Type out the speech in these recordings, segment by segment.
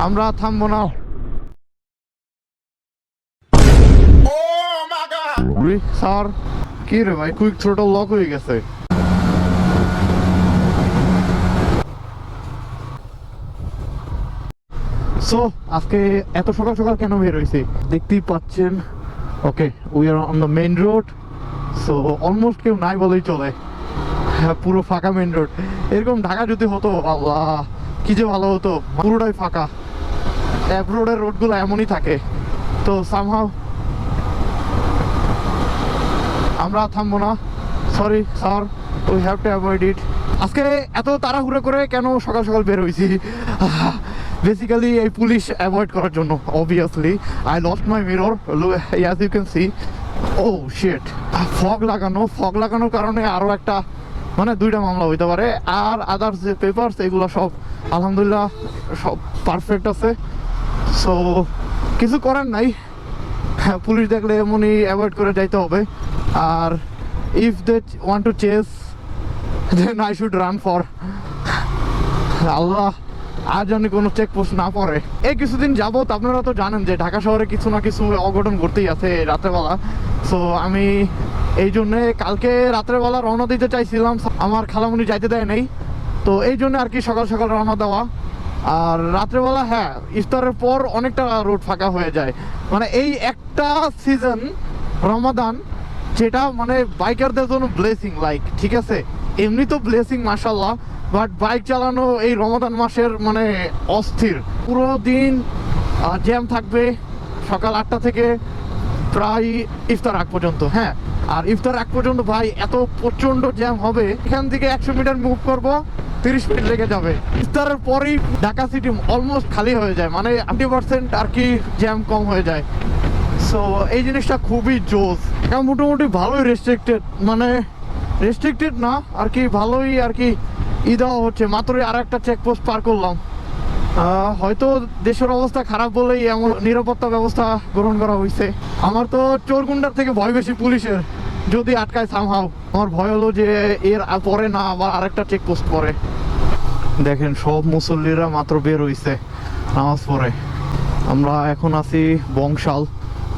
আমরা থামবো না। স্যার কি রে ভাই, কুইক থ্রোটল লক হয়ে গেছে। সো আজকে এত সকাল সকাল কেন বের হয়েছি দেখতেই পাচ্ছেন। Okay, we are on the main road. So almost কেউ নাই বলেই চলে, পুরো ফাঁকা মেইন রোড। এরকম ঢাকা যদি হতো আল্লাহ কি যে ভালো হতো, পুরোটাই ফাঁকা। অ্যাপ রোডের রোডগুলো এমনই থাকে। তো সামহাও আমরা থামবো না। Sorry sir, we have to avoid ইট। আজকে এত তাড়াহুড়ো করে কেন সকাল সকাল বের হয়েছি, বেসিক্যালি এই পুলিশ অ্যাভয়েড করার জন্য। Obviously I lost my mirror, as you can see. Oh shit, fog লাগানোর কারণে আরও একটা মানে দুইটা মামলা হইতে পারে। আর আদার্স যে পেপারস এগুলো সব আলহামদুলিল্লাহ সব পারফেক্ট আছে। সো কিছু করার নাই, পুলিশ দেখলে এমনই অ্যাভয়েড করে যাইতে হবে। আর if they want to chase then I should run for Allah. আর জানি কোনো চেকপোস্ট না পড়ে। এই কিছুদিন যাবত আপনারা তো জানেন যে ঢাকা শহরে কিছু না কিছু অঘটন ঘটতেই আছে রাত্রেবেলা। সো আমি এই জন্যে কালকে রাত্রেবেলা রওনা দিতে চাইছিলাম, আমার খালামুনি যাইতে দেয় নাই। তো এই জন্য আর কি সকাল সকাল রওনা দেওয়া। আর রাত্রেবেলা হ্যাঁ ইফতারের পর অনেকটা রোড ফাঁকা হয়ে যায়। মানে এই একটা সিজন রমাদান যেটা মানে বাইকারদের জন্য ব্লেসিং, লাইক ঠিক আছে এমনি তো ব্লেসিং মাশাল্লাহ, বাট বাইক চালানো এই রমাদান মাসের মানে অস্থির। পুরো দিন জ্যাম থাকবে সকাল 8টা থেকে প্রায় ইফতার আগ পর্যন্ত। হ্যাঁ, আর ইফতার আগ পর্যন্ত ভাই এত প্রচণ্ড জ্যাম হবে, এখান থেকে 100 মিটার মুভ করব 30 মিনিট লেগে যাবে। ইফতারের পরেই ঢাকা সিটি অলমোস্ট খালি হয়ে যায়, মানে 80% আর কি জ্যাম কম হয়ে যায়। সো এই জিনিসটা খুবই জোস। মোটামুটি ভালোই মানে রেস্ট্রিক্টেড না আর কি, ভালোই আর কি দেওয়া হচ্ছে। মাত্রই আর একটা চেকপোস্ট পার করলাম। হয়তো দেশের অবস্থা খারাপ বলেই এমন নিরাপত্তা ব্যবস্থা গ্রহণ করা হয়েছে। আমার তো চোরগুন্ডার থেকে ভয় বেশি পুলিশের, যদি আটকায় সামহাও। আমার ভয় হলো যে এর পরে না আবার আরেকটা চেকপোস্ট পরে। দেখেন সব মুসল্লিরা মাত্র বের হইছে নামাজ পড়ে। আমরা এখন আছি বংশাল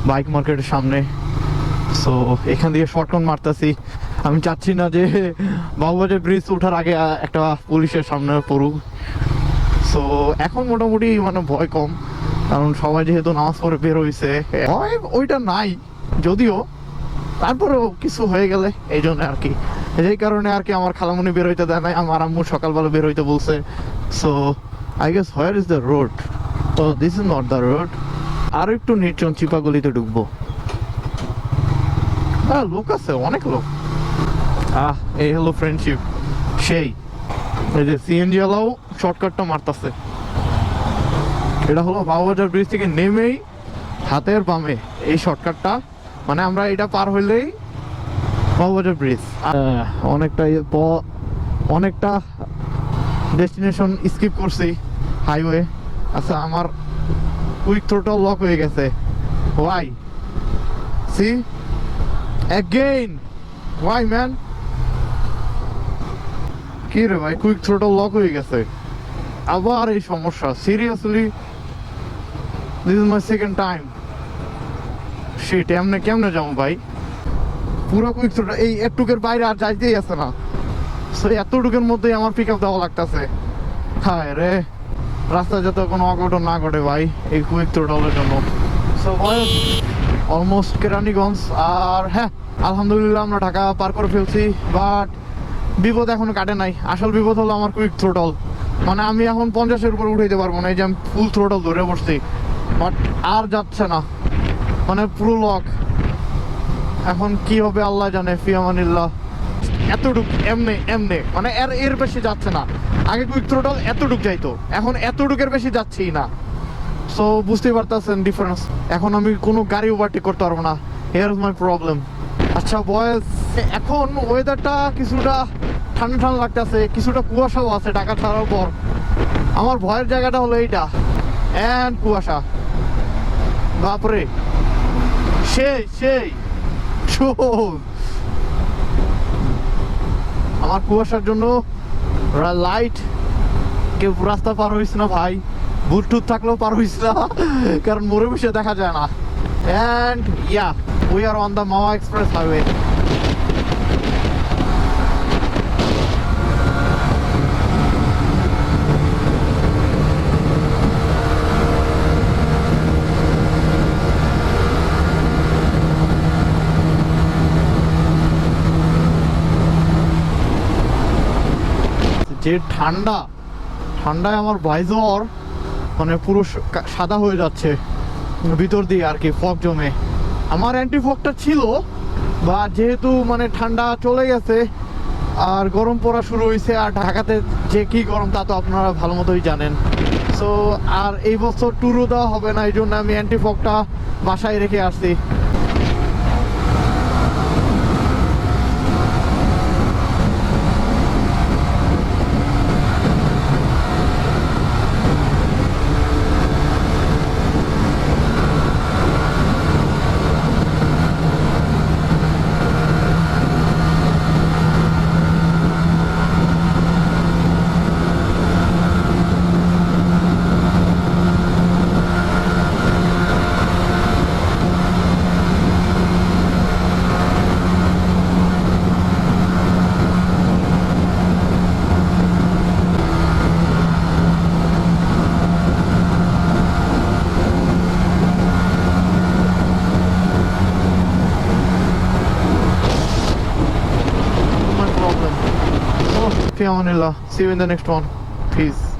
বাইক মার্কেটের সামনে। সো এখান থেকে শর্টকাট মারতেছি। আমি চাচ্ছি না যে বাবুবাজার ব্রিজ ওঠার আগে একটা পুলিশের সামনে পড়ুক। সো এখন মোটামুটি মানে ভয় কম, কারণ সবাই যেহেতু নামাজ পড়ে বের হইছে। ভয় ওইটা নাই যদিও, তারপরেও কিছু হয়ে গেলে এই জন্য আর কি, এই কারণে আর কি আমার খালামুনি বের হইতে দেয় নাই, আমার আম্মু সকালবেলা বের হইতে বলছে। So I guess where is the road? তো this is not the road. আরো একটু নির্জন চিপা গলিতে ঢুকবো। হ্যাঁ লোক আছে, অনেক লোক। এই হলো ফ্রেন্ডশিপ। সেই এই যে সিএনজি ওয়ালাও শর্টকাটটা মারতেছে। এটা হলো বাবুবাজার ব্রিজ থেকে নেমেই হাতের বামে এই শর্টকাটটা, মানে আমরা এটা পার হইলেই বাবুবাজার ব্রিজ। অনেকটা ডেস্টিনেশন স্কিপ করছি হাইওয়ে। আচ্ছা আমার কুইক থ্রোটল লক হয়ে গেছে। Why see again, why man? কি রে ভাই, কুইক থ্রোটল লক হয়ে গেছে আবার এই সমস্যা? Seriously this is my second time. Shit, কেমনে যাবো ভাই? পুরো কুইক থ্রোটল এই এতটুকের বাইরে আর যাইতেই আছে না। সো এতটুকের মধ্যেই আমার পিক আপ দেওয়া লাগতেছে। হায় রে, রাস্তায় যাতে কোনো অঘটন না ঘটে ভাই এই কুইক থ্রোটলের জন্য। So almost Keraniganj. আর হ্যাঁ আলহামদুলিল্লাহ আমরা ঢাকা পার করে ফেলছি, বাট বিপদ এখনো কাটে নাই। আসল বিপদ হলো আমার কুইক থ্রোটল। মানে আমি এখন 50-এর উপর উঠাইতে পারবো না, এই যে আমি ফুল থ্রোটল ধরে বসছি, বাট আর যাচ্ছে না, মানে পুরো লক। এখন কি হবে আল্লাহ জানে, ফিয়ামানিল্লাহ। এতটুক এমনে মানে এর বেশি যাচ্ছে না। আগে কুইক থ্রোটল এতটুক যাইতো, এখন এতটুকের বেশি যাচ্ছেই না। সো বুঝতেই পারতেছেন ডিফারেন্স। এখন আমি কোনো গাড়ি ওভারটেক করতে পারবো না, হিয়ার ইজ মাই প্রবলেম। আচ্ছা বয়েস, এখন ওয়েদারটা কিছুটা ঠান্ডা ঠান্ডা লাগতেছে, কিছুটা কুয়াশাও আছে ঢাকা ছাড়ার পর। আমার ভয়ের জায়গাটা হলো এইটা, এন্ড কুয়াশা। বাপরে সেই আমার কুয়াশার জন্য লাইট কেউ রাস্তা পার হইছে না ভাই। বুট টুট থাকলেও পার হইস না, কারণ মোড়ে বসে দেখা যায় না। And yeah, we are on the Mawa Express Highway. যে ঠান্ডায় আমার ভাইজর মানে পুরো সাদা হয়ে যাচ্ছে ভিতর দিয়ে আর কি, ফগ জমে। আমার অ্যান্টি ফগটা ছিল, বা যেহেতু মানে ঠান্ডা চলে গেছে আর গরম পড়া শুরু হয়েছে, আর ঢাকাতে যে কি গরম তা তো আপনারা ভালো মতোই জানেন। সো আর এই বছর ট্যুরও দেওয়া হবে না, এই জন্য আমি অ্যান্টি ফগটা বাসায় রেখে আসছি। Fi amanillah. See you in the next one. Peace.